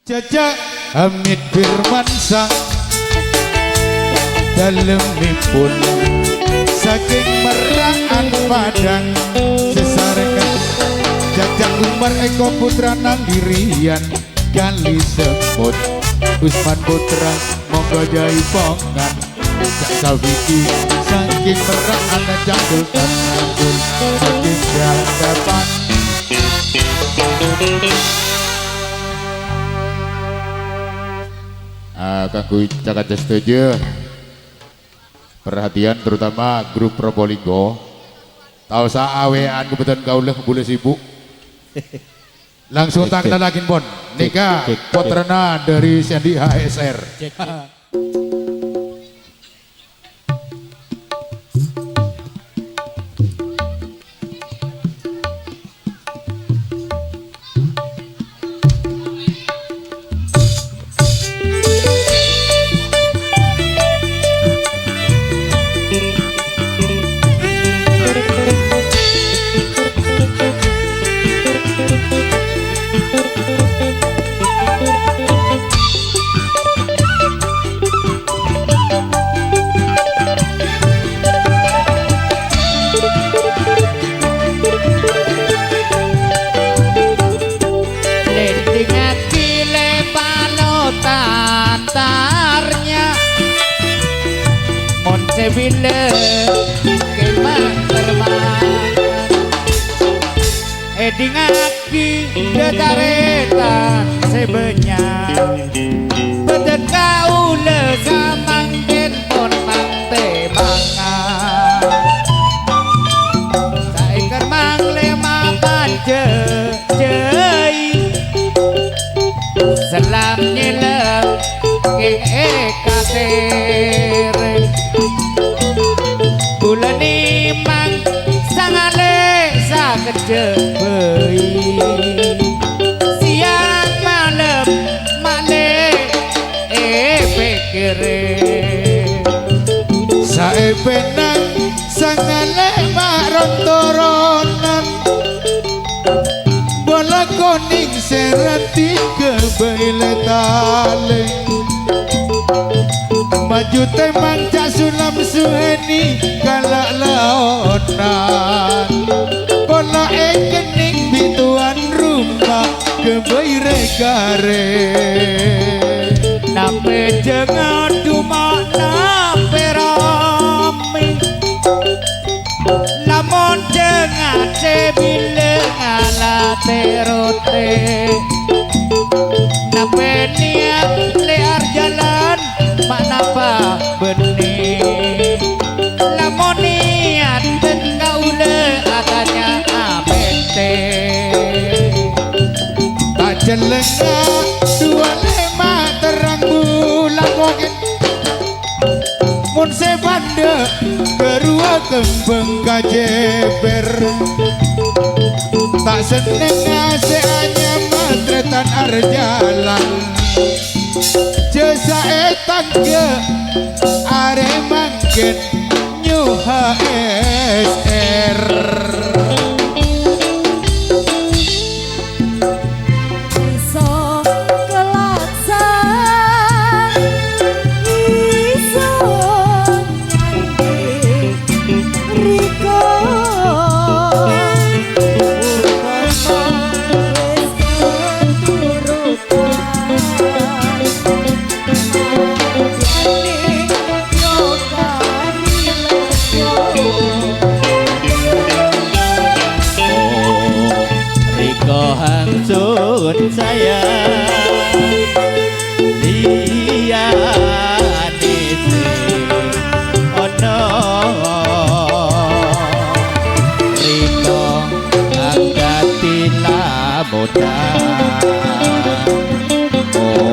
Jajak Hamid Firmansyah dalemipun saking Merangan Padang sesarengan Jajak Umar Eko Putra Nandirian kali semut Usman Putra monggo jaipongan Jak Sawiki saking Merangan Jangkul Tanggul saking Jagapan kanggo Jakarta setuju perhatian terutama grup Probolinggo tahu awean kebetulan kaulah boleh sibuk langsung tak kenal lagi pon nikah potrana dari Sandy HSR bila kemang terbang dingaki detaretan sebenyak bedekau le samang pon mante mangan saikar mang le maman jei selam nyelem ke ekatere bulan imang sangale sakit jebei siang malam male pikire saebenang sangale marontoronan bola koning serati kebailetale maju temang cak sulam suheni kalak laonan bola ekening bituan rumah kebaire kare nape jangan cuma nape rame lamun jangan sebile ala terote nape niat lear jalan manapa benih lamun niat kaule atanya apete tak jelenga dua lema terang bulan mungkin mun sebanda kerua kembang kajeber tak seneng seanya matretan arjalan jasa etan ke are mangken new HSR saya lihat itu oh no Riko anggatilah bodan oh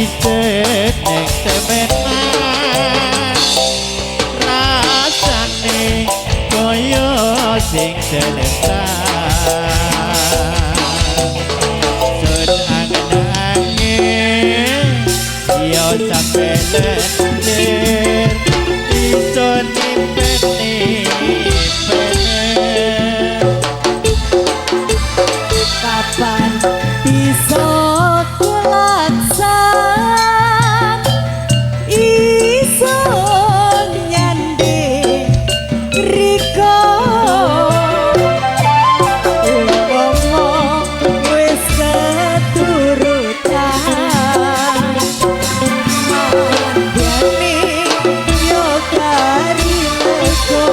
iset ning temenan rasane kaya sing selesai sun angen-angen yo sampe lendir iso nimpen-nimpen kapan bisa kelaksan iso nyandi riko ngomong wis keturutan mandiani yo kari leko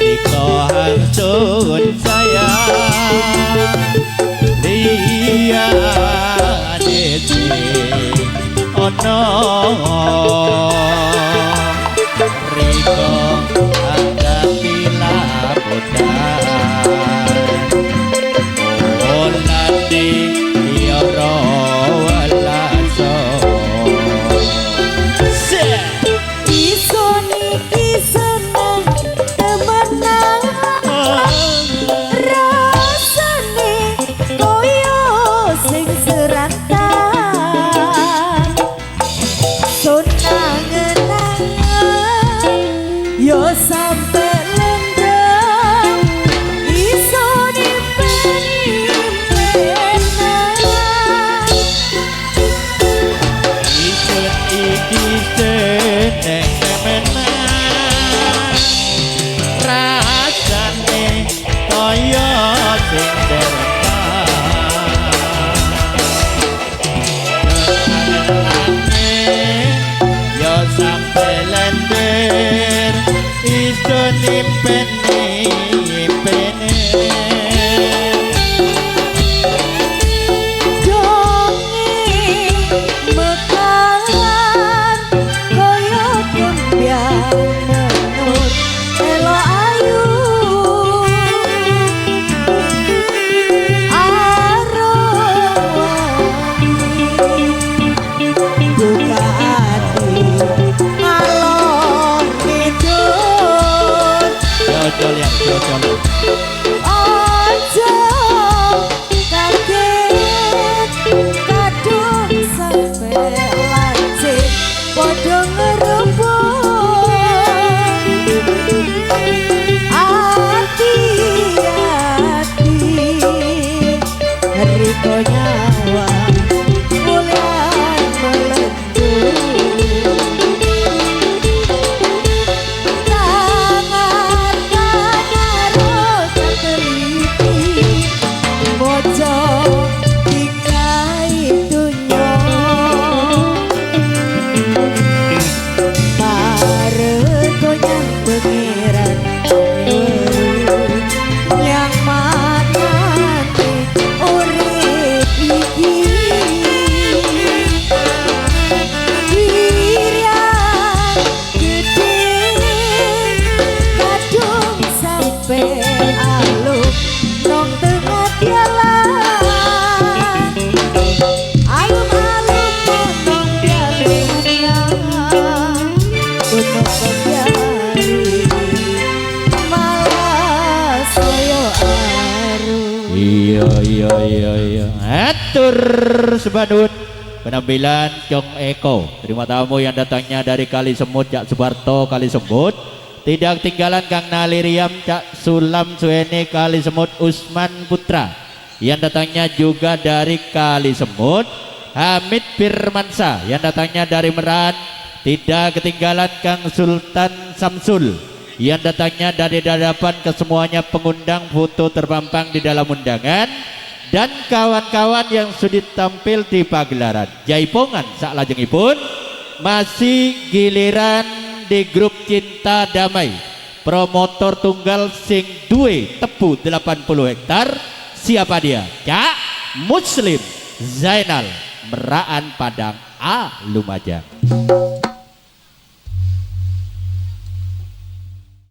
Riko hangsun sayang dia nete ono Riko hanggapi labutan olane yoro walaso iso niki seneng temenan rasane koyo sing serantan sun angen-angen yo sampe lendem iso nimpen-nimpenan isun iki seneng temenan rasane kaya sing dereng yo sampe lender iso nimpen-nimpen dongeng mekalan koyo kembyang menur elo ayu buka hati ngalor ngidul jojol yang jojol ojo kaget kadung sampe lancip podo ngerebut hati-hati riko nyawa mulai melentur tangan karo teliti mojo tingkai dunyo Maregonya pengiran yang mana urip iki wirian gede kadung sampe aluk nong tengah jalan alum-alum nong jalan untuk kebiari malah soyo aru iya atur sebadut penampilan Cong Eko terima tamu yang datangnya dari Kali Semut Cak Subarto Kali Semut tidak tinggalan Kang Naliriam Cak Sulam Suene Kali Semut Usman Putra yang datangnya juga dari Kali Semut Hamid Firmansa yang datangnya dari Meran tidak ketinggalan Kang Sultan Samsul yang datangnya dari hadapan kesemuanya pengundang foto terpampang di dalam undangan dan kawan-kawan yang sudah tampil di pagelaran jaipongan saklajengipun masih giliran di grup Cinta Damai promotor tunggal sing duwe tebu 80 hektar siapa dia? Cak Muslim Zainal Meraan Padang A Lumajang.